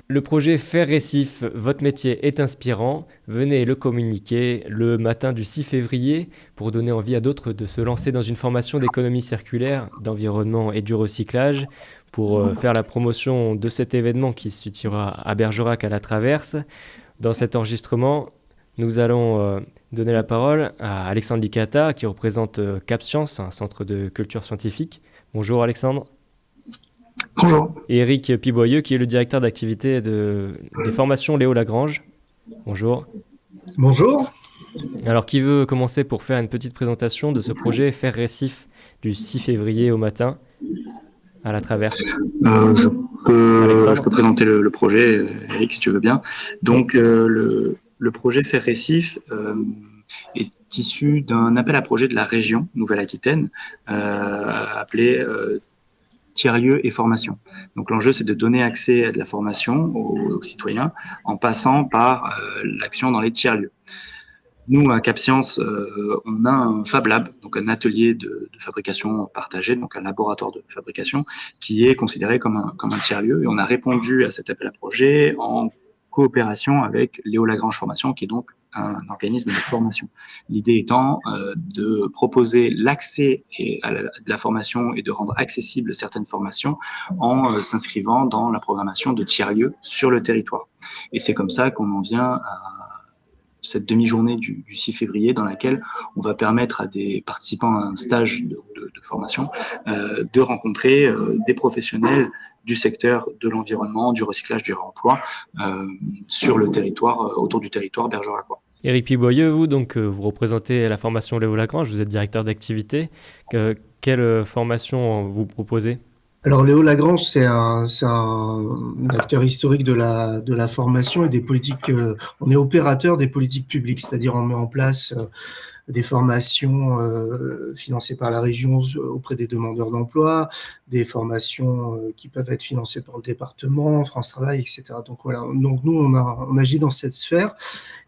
Le projet Faire Récif, votre métier est inspirant. Venez le communiquer le matin du 6 février pour donner envie à d'autres de se lancer dans une formation d'économie circulaire, d'environnement et du recyclage, pour faire la promotion de cet événement qui se situera à Bergerac à la Traverse. Dans cet enregistrement, nous allons donner la parole à Alexandre Licata qui représente CapScience, un centre de culture scientifique. Bonjour Alexandre. Bonjour. Et Eric Piboyeux, qui est le directeur d'activité des formations Léo Lagrange. Bonjour. Bonjour. Alors, qui veut commencer pour faire une petite présentation de ce projet Faire Récif du 6 février au matin à la Traverse? Je peux présenter le projet, Eric, si tu veux bien. Donc, le projet Faire Récif est issu d'un appel à projet de la région Nouvelle-Aquitaine appelé tiers-lieux et formation. Donc l'enjeu, c'est de donner accès à de la formation aux citoyens en passant par l'action dans les tiers-lieux. Nous, à CapScience, on a un Fab Lab, donc un atelier de fabrication partagée, donc un laboratoire de fabrication qui est considéré comme un tiers-lieu. Et on a répondu à cet appel à projet en coopération avec Léo Lagrange Formation, qui est donc un organisme de formation. L'idée étant de proposer l'accès à de la formation et de rendre accessibles certaines formations en s'inscrivant dans la programmation de tiers-lieux sur le territoire. Et c'est comme ça qu'on en vient à cette demi-journée du 6 février dans laquelle on va permettre à des participants à un stage de formation de rencontrer des professionnels du secteur de l'environnement, du recyclage, du réemploi sur le territoire, autour du territoire bergeracois. Éric Piboyeux, vous représentez la formation Léo Lagrange, vous êtes directeur d'activité. Quelle formation vous proposez ? Alors Léo Lagrange, c'est un acteur historique de la formation et des politiques. On est opérateur des politiques publiques, c'est-à-dire on met en place des formations financées par la région auprès des demandeurs d'emploi, des formations qui peuvent être financées par le département, France Travail, etc. Donc voilà. Donc nous on agit dans cette sphère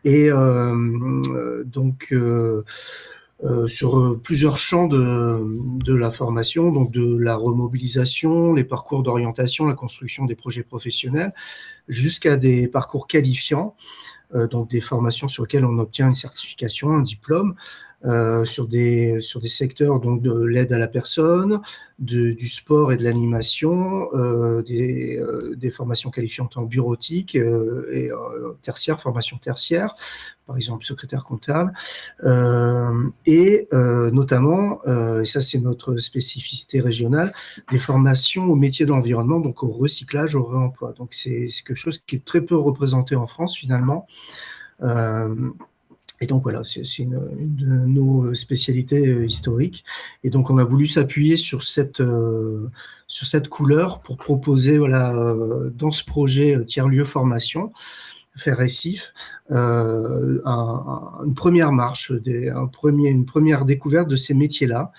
et sur plusieurs champs de la formation, donc de la remobilisation, les parcours d'orientation, la construction des projets professionnels, jusqu'à des parcours qualifiants, donc des formations sur lesquelles on obtient une certification, un diplôme, sur des secteurs donc de l'aide à la personne, du sport et de l'animation, des formations qualifiantes en bureautique et tertiaire, formation tertiaire, par exemple secrétaire comptable, et notamment, et ça c'est notre spécificité régionale, des formations au métier de l'environnement, donc au recyclage, au réemploi. Donc c'est quelque chose qui est très peu représenté en France finalement. Et donc voilà, c'est une de nos spécialités historiques. Et donc on a voulu s'appuyer sur cette couleur pour proposer dans ce projet tiers-lieu formation, Faire Récif, une première marche, une première découverte de ces métiers-là,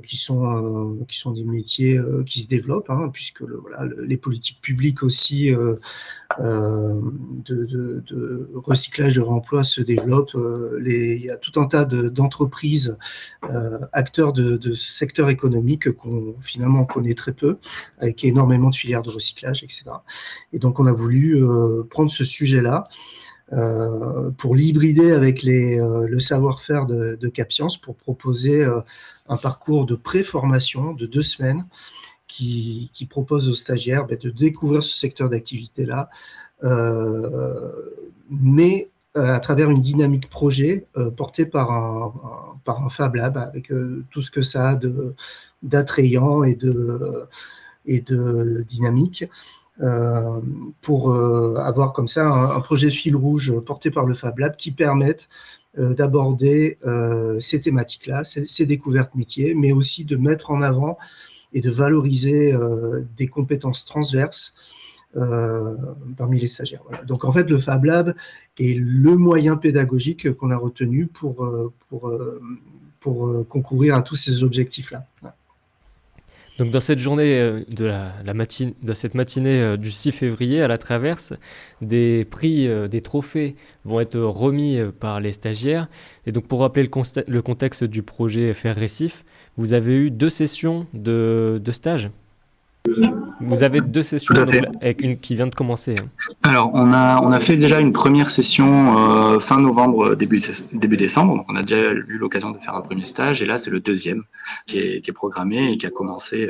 qui sont des métiers qui se développent, puisque les politiques publiques aussi de recyclage, de réemploi se développent. Il y a tout un tas d'entreprises, acteurs de ce secteur économique qu'on finalement connaît très peu, avec énormément de filières de recyclage, etc. Et donc on a voulu prendre ce sujet-là pour l'hybrider avec le savoir-faire de CapScience, pour proposer un parcours de pré-formation de 2 semaines qui propose aux stagiaires de découvrir ce secteur d'activité-là, mais à travers une dynamique projet portée par un Fab Lab, avec tout ce que ça a d'attrayant et de dynamique, pour avoir comme ça un projet fil rouge porté par le Fab Lab qui permette d'aborder ces thématiques-là, ces découvertes métiers, mais aussi de mettre en avant et de valoriser des compétences transverses parmi les stagiaires. Voilà. Donc en fait, le Fab Lab est le moyen pédagogique qu'on a retenu pour concourir à tous ces objectifs-là. Voilà. Donc dans cette journée de cette matinée du 6 février à la Traverse, des prix, des trophées vont être remis par les stagiaires. Et donc pour rappeler le contexte du projet Faire Récif, vous avez eu 2 sessions de stage ? Vous avez 2 sessions Tout à donc, fait. avec une qui vient de commencer. Alors, on a fait déjà une première session fin novembre, début décembre. Donc, on a déjà eu l'occasion de faire un premier stage. Et là, c'est le deuxième qui est programmé et qui a commencé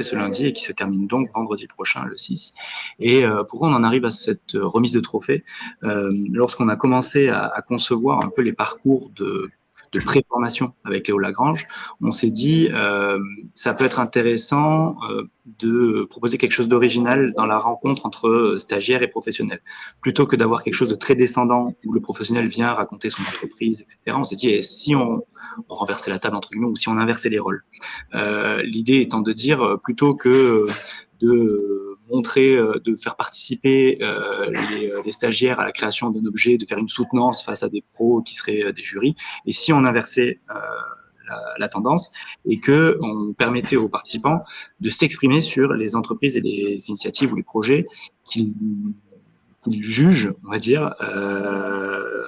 ce lundi et qui se termine donc vendredi prochain, le 6. Et pourquoi on en arrive à cette remise de trophée lorsqu'on a commencé à concevoir un peu les parcours de pré-formation avec Léo Lagrange, on s'est dit ça peut être intéressant de proposer quelque chose d'original dans la rencontre entre stagiaires et professionnels. Plutôt que d'avoir quelque chose de très descendant où le professionnel vient raconter son entreprise, etc., on s'est dit, et si on renversait la table, entre guillemets, ou si on inversait les rôles. L'idée étant de dire, plutôt que de montrer, de faire participer les stagiaires à la création d'un objet, de faire une soutenance face à des pros qui seraient des jurys, et si on inversait la tendance et que on permettait aux participants de s'exprimer sur les entreprises et les initiatives ou les projets qu'ils jugent, on va dire,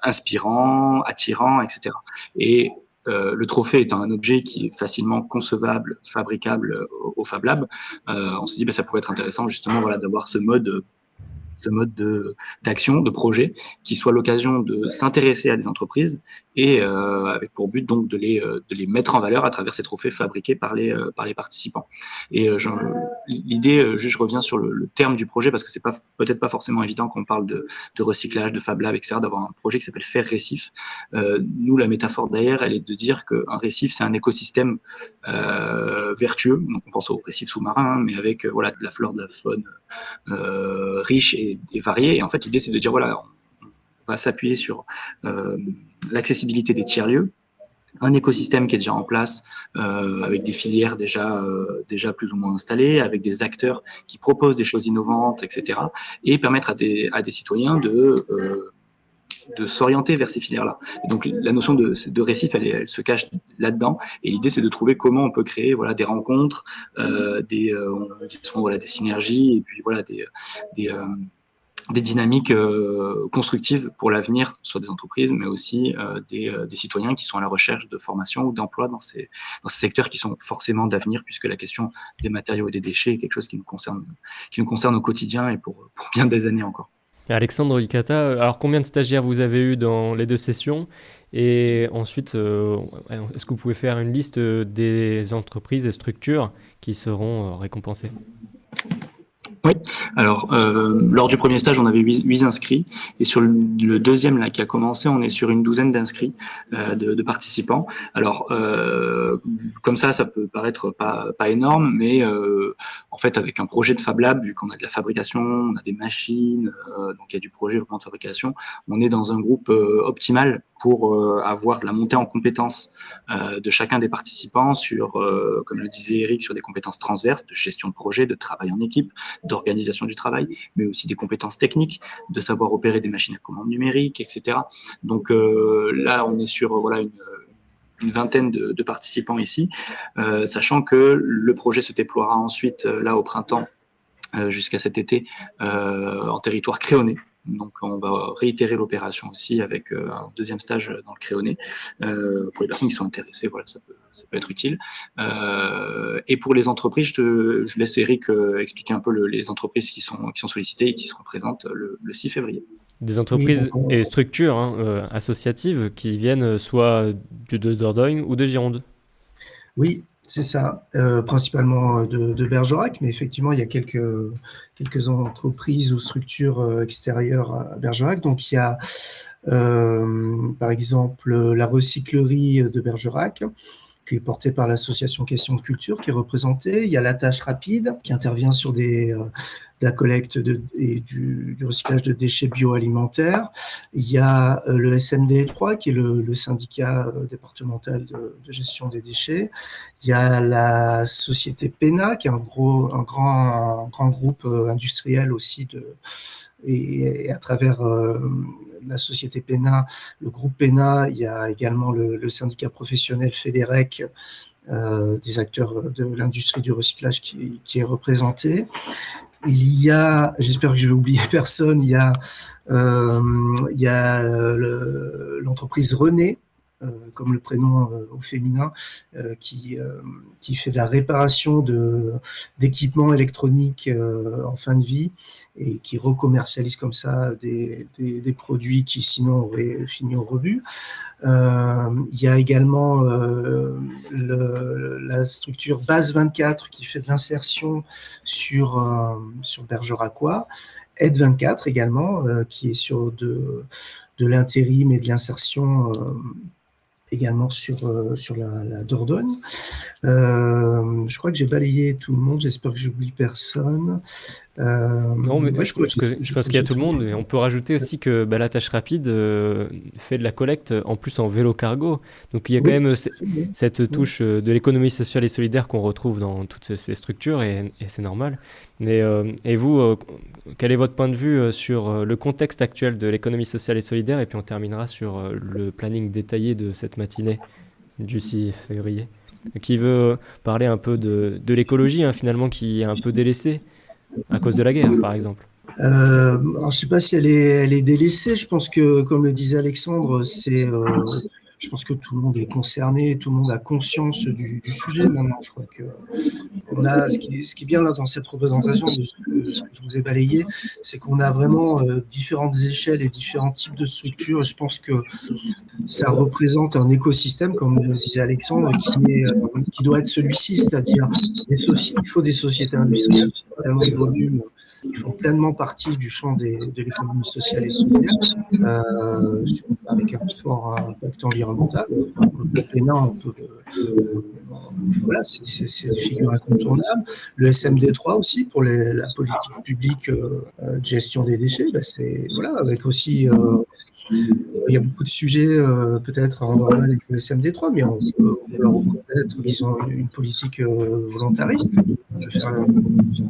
inspirants, attirants, etc. Et le trophée étant un objet qui est facilement concevable, fabricable au Fab Lab, on s'est dit ça pourrait être intéressant justement d'avoir ce mode d'action, de projet, qui soit l'occasion de s'intéresser à des entreprises et avec pour but donc de les mettre en valeur à travers ces trophées fabriqués par les participants. Et l'idée, je reviens sur le terme du projet parce que c'est peut-être pas forcément évident quand on parle de recyclage, de Fab Lab, etc., d'avoir un projet qui s'appelle Faire Récif. Nous, la métaphore derrière, elle est de dire qu'un récif, c'est un écosystème vertueux. Donc on pense au récif sous-marin, mais avec de la flore, de la faune riche et variée. Et en fait, l'idée, c'est de dire, on va s'appuyer sur l'accessibilité des tiers-lieux, un écosystème qui est déjà en place, avec des filières déjà plus ou moins installées, avec des acteurs qui proposent des choses innovantes, etc. Et permettre à des citoyens de s'orienter vers ces filières-là. Et donc la notion de récif, elle se cache là-dedans. Et l'idée, c'est de trouver comment on peut créer des rencontres, des synergies, et puis des dynamiques constructives pour l'avenir, soit des entreprises, mais aussi des citoyens qui sont à la recherche de formation ou d'emploi dans ces secteurs qui sont forcément d'avenir, puisque la question des matériaux et des déchets est quelque chose qui nous concerne au quotidien et pour bien des années encore. Et Alexandre Licata, alors combien de stagiaires vous avez eu dans les 2 sessions? Et ensuite, est-ce que vous pouvez faire une liste des entreprises et structures qui seront récompensées? Oui, alors lors du premier stage, on avait 8 inscrits, et sur le deuxième là qui a commencé, on est sur une douzaine d'inscrits de participants. Alors comme ça peut paraître pas énorme, mais en fait avec un projet de Fab Lab, vu qu'on a de la fabrication, on a des machines, donc il y a du projet vraiment de fabrication, on est dans un groupe optimal pour avoir de la montée en compétences de chacun des participants sur, comme le disait Eric, sur des compétences transverses de gestion de projet, de travail en équipe, d'organisation du travail, mais aussi des compétences techniques, de savoir opérer des machines à commande numérique, etc. Donc là, on est sur une vingtaine de participants ici, sachant que le projet se déploiera ensuite là au printemps jusqu'à cet été en territoire créonais. Donc on va réitérer l'opération aussi avec un deuxième stage dans le Créonais pour les personnes qui sont intéressées. Ça peut être utile. Et pour les entreprises, je laisse Eric expliquer un peu les entreprises qui sont sollicitées et qui seront présentes le 6 février. Des entreprises et structures associatives qui viennent soit de Dordogne ou de Gironde. Oui, c'est ça, principalement de Bergerac, mais effectivement, il y a quelques entreprises ou structures extérieures à Bergerac. Donc, il y a, par exemple, la recyclerie de Bergerac, qui est portée par l'association Question de Culture, qui est représentée. Il y a la tâche rapide, qui intervient sur la collecte et du recyclage de déchets bioalimentaires. Il y a le SMD3, qui est le syndicat départemental de gestion des déchets. Il y a la société PENA, qui est un grand groupe industriel aussi et à travers la société PENA, le groupe PENA, il y a également le syndicat professionnel FEDEREC, des acteurs de l'industrie du recyclage qui est représenté. Il y a, j'espère que je vais oublier personne, il y a l'entreprise René, comme le prénom au féminin, qui fait de la réparation d'équipements électroniques en fin de vie et qui recommercialise comme ça des produits qui sinon auraient fini au rebut. Il y a également la structure Base 24 qui fait de l'insertion sur Bergeracois. Aide 24 également, qui est sur de l'intérim et de l'insertion également sur la Dordogne. Je crois que j'ai balayé tout le monde, j'espère que j'oublie personne. Non, mais je pense qu'il y a tout le monde. Et on peut rajouter aussi que la tâche rapide fait de la collecte en plus en vélo cargo. Donc il y a quand même cette touche de l'économie sociale et solidaire qu'on retrouve dans toutes ces structures et c'est normal. Et vous, quel est votre point de vue sur le contexte actuel de l'économie sociale et solidaire? Et puis on terminera sur le planning détaillé de cette matinée du 6 février. Qui veut parler un peu de l'écologie, finalement, qui est un peu délaissée à cause de la guerre, par exemple. Alors, je ne sais pas si elle est délaissée. Je pense que, comme le disait Alexandre, je pense que tout le monde est concerné, tout le monde a conscience du sujet maintenant. Je crois que ce qui est bien là dans cette représentation de ce que je vous ai balayé, c'est qu'on a vraiment différentes échelles et différents types de structures. Et je pense que ça représente un écosystème, comme le disait Alexandre, qui doit être celui-ci, c'est-à-dire il faut des sociétés industrielles qui ont tellement de volume, qui font pleinement partie du champ de l'économie sociale et solidaire, avec un fort impact environnemental. Le PNA, voilà, c'est des figures incontournables. Le SMD3 aussi, pour la politique publique de gestion des déchets, avec aussi... il y a beaucoup de sujets peut-être en normal avec le SMD3, mais on peut leur reconnaître qu'ils ont une politique volontariste de faire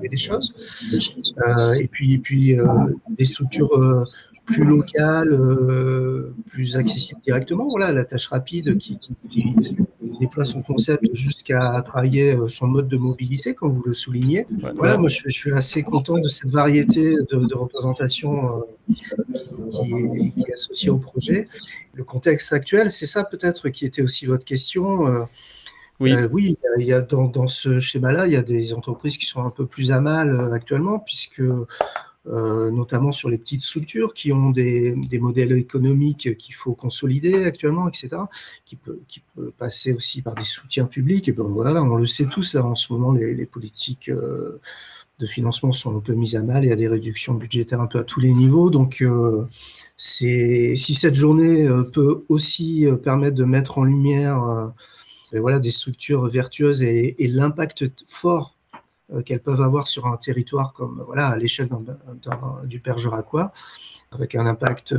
des choses. Et puis des structures plus locales, plus accessibles directement. Voilà, la tâche rapide qui déploie son concept jusqu'à travailler son mode de mobilité, comme vous le soulignez. Voilà, moi je suis assez content de cette variété de représentation qui est associée au projet. Le contexte actuel, c'est ça peut-être qui était aussi votre question. Oui, il y a dans ce schéma-là, il y a des entreprises qui sont un peu plus à mal actuellement, puisque notamment sur les petites structures qui ont des modèles économiques qu'il faut consolider actuellement, etc., qui peut passer aussi par des soutiens publics. Et ben voilà, on le sait tous, là, en ce moment, les politiques de financement sont un peu mises à mal, il y a des réductions budgétaires un peu à tous les niveaux. Donc, si cette journée peut aussi permettre de mettre en lumière des structures vertueuses et l'impact fort qu'elles peuvent avoir sur un territoire comme à l'échelle du Bergeracois, avec un impact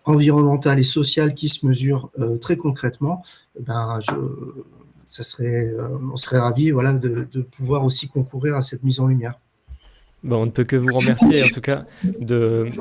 environnemental et social qui se mesure très concrètement, on serait ravis de pouvoir aussi concourir à cette mise en lumière. On ne peut que vous remercier en tout cas de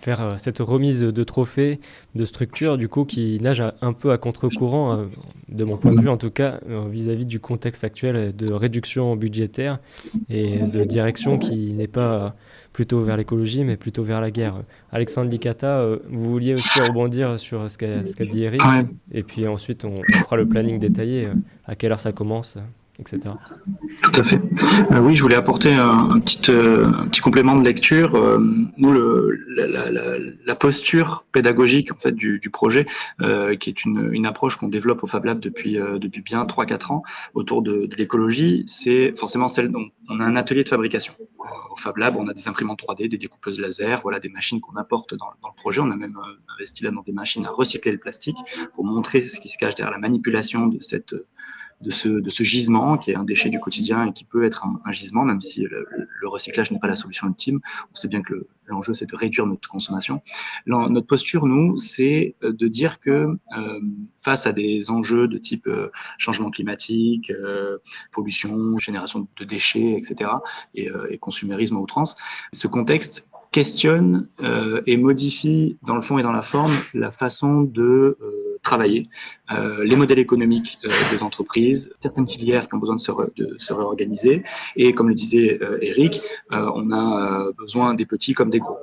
faire cette remise de trophées, de structures du coup qui nage un peu à contre-courant, de mon point de vue en tout cas, vis-à-vis du contexte actuel de réduction budgétaire et de direction qui n'est pas plutôt vers l'écologie mais plutôt vers la guerre. Alexandre Licata, vous vouliez aussi rebondir sur ce qu'a dit Eric, et puis ensuite on fera le planning détaillé, à quelle heure ça commence, etc. Tout à fait. Oui, je voulais apporter un petit complément de lecture. Nous, la posture pédagogique en fait du projet, qui est une approche qu'on développe au Fab Lab depuis bien 3-4 ans autour de l'écologie, c'est forcément celle dont on a un atelier de fabrication. Au Fab Lab, on a des imprimantes 3D, des découpeuses laser, voilà, des machines qu'on apporte dans le projet. On a même investi là dans des machines à recycler le plastique pour montrer ce qui se cache derrière la manipulation de ce gisement qui est un déchet du quotidien et qui peut être un gisement, même si le recyclage n'est pas la solution ultime. On sait bien que l'enjeu, c'est de réduire notre consommation. Notre posture, nous, c'est de dire que face à des enjeux de type changement climatique, pollution, génération de déchets, etc., et consumérisme à outrance, ce contexte questionne et modifie dans le fond et dans la forme la façon de travailler, les modèles économiques des entreprises, certaines filières qui ont besoin de se réorganiser, et comme le disait Eric, on a besoin des petits comme des gros.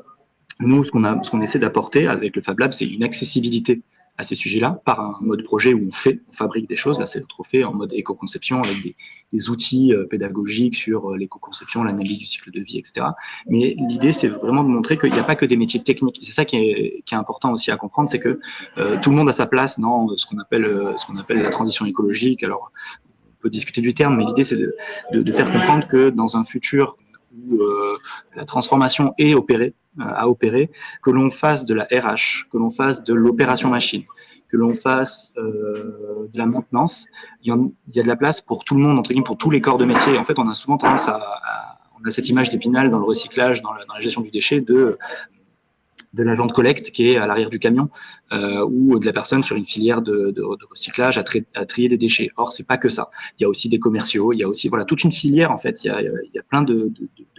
Nous, ce qu'on essaie d'apporter avec le Fab Lab, c'est une accessibilité à ces sujets-là par un mode projet où on fabrique des choses. Là, c'est trop fait en mode éco-conception avec des outils pédagogiques sur l'éco-conception, l'analyse du cycle de vie, etc. Mais l'idée, c'est vraiment de montrer qu'il n'y a pas que des métiers techniques. C'est ça qui est important aussi à comprendre, c'est que tout le monde a sa place dans ce qu'on appelle la transition écologique. Alors, on peut discuter du terme, mais l'idée, c'est de faire comprendre que dans un futur où la transformation est à opérer, que l'on fasse de la RH, que l'on fasse de l'opération machine, que l'on fasse de la maintenance, il y a de la place pour tout le monde, entre guillemets, pour tous les corps de métier. En fait, on a souvent tendance on a cette image d'Épinal dans le recyclage, dans la gestion du déchet, de l'agent de collecte qui est à l'arrière du camion ou de la personne sur une filière de recyclage à trier des déchets. Or, c'est pas que ça. Il y a aussi des commerciaux, il y a aussi toute une filière en fait. Il y a plein de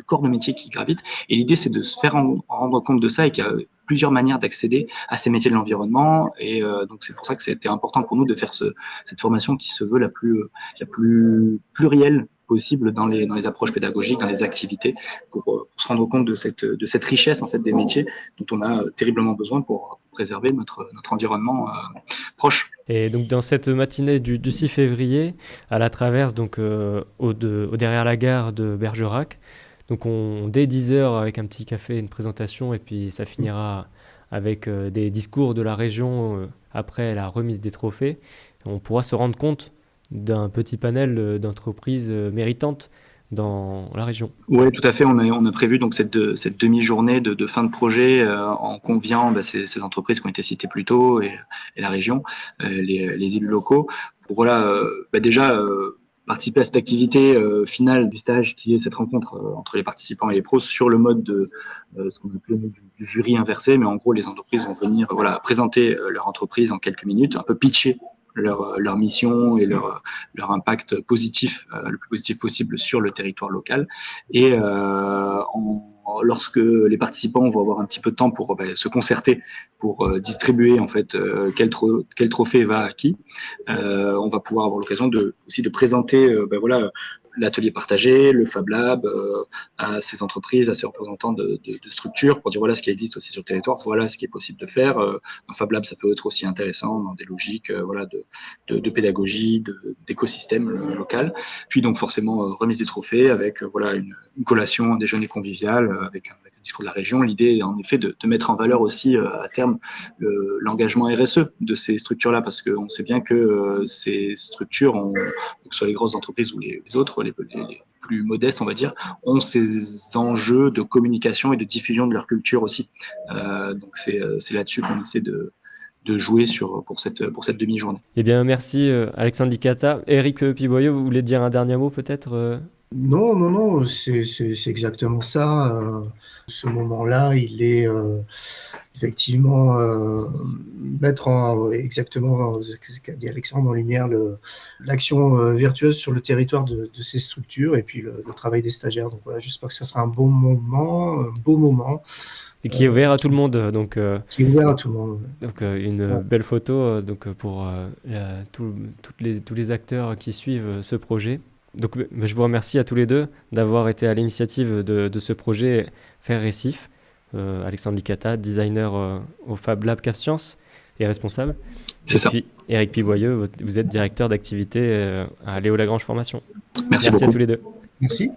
corps de métiers qui gravitent. Et l'idée, c'est de se faire rendre compte de ça et qu'il y a plusieurs manières d'accéder à ces métiers de l'environnement. Et donc, c'est pour ça que c'était important pour nous de faire cette formation qui se veut la plus plurielle possible dans les approches pédagogiques, dans les activités, pour se rendre compte de cette richesse en fait des métiers dont on a terriblement besoin pour préserver notre environnement proche. Et donc dans cette matinée du 6 février, à la traverse donc derrière la gare de Bergerac, donc dès 10h avec un petit café, une présentation, et puis ça finira avec des discours de la région après la remise des trophées. On pourra se rendre compte d'un petit panel d'entreprises méritantes dans la région. Oui, tout à fait. On a prévu donc cette demi-journée de fin de projet en conviant ces entreprises qui ont été citées plus tôt et la région, les élus locaux, pour déjà participer à cette activité finale du stage qui est cette rencontre entre les participants et les pros sur le mode de ce qu'on appelle du jury inversé. Mais en gros, les entreprises vont venir présenter leur entreprise en quelques minutes, un peu pitcher leur mission et leur impact positif, le plus positif possible sur le territoire local. Et lorsque les participants vont avoir un petit peu de temps pour se concerter, pour distribuer en fait quel trophée va à qui, on va pouvoir avoir l'occasion aussi de présenter l'atelier partagé, le Fab Lab à ces entreprises, à ces représentants de structures pour dire voilà ce qui existe aussi sur le territoire, voilà ce qui est possible de faire. Un Fab Lab, ça peut être aussi intéressant dans des logiques de pédagogie, d'écosystème local. Puis donc forcément remise des trophées avec une collation, un déjeuner convivial avec un discours de la région. L'idée est en effet de mettre en valeur aussi à terme l'engagement RSE de ces structures-là, parce qu'on sait bien que ces structures, que ce soit les grosses entreprises ou les autres, les plus modestes, on va dire, ont ces enjeux de communication et de diffusion de leur culture aussi. Donc c'est là-dessus qu'on essaie de jouer pour cette demi-journée. Eh bien, merci Alexandre Licata. Éric Piboyeux, vous voulez dire un dernier mot peut-être Non, c'est exactement ça. Ce moment-là, il est effectivement mettre exactement ce qu'a dit Alexandre en lumière l'action vertueuse sur le territoire de ces structures et puis le travail des stagiaires. Donc voilà, j'espère que ça sera un beau moment. Et qui est ouvert à tout le monde. Donc, qui est ouvert à tout le monde. Donc une belle photo pour tous les acteurs qui suivent ce projet. Donc je vous remercie à tous les deux d'avoir été à l'initiative de ce projet Faire Récif. Alexandre Licata, designer au Fab Lab CAF Science et responsable. C'est ça. Puis Éric Piboyeux, vous êtes directeur d'activité à Léo Lagrange Formation. Merci beaucoup. À tous les deux. Merci.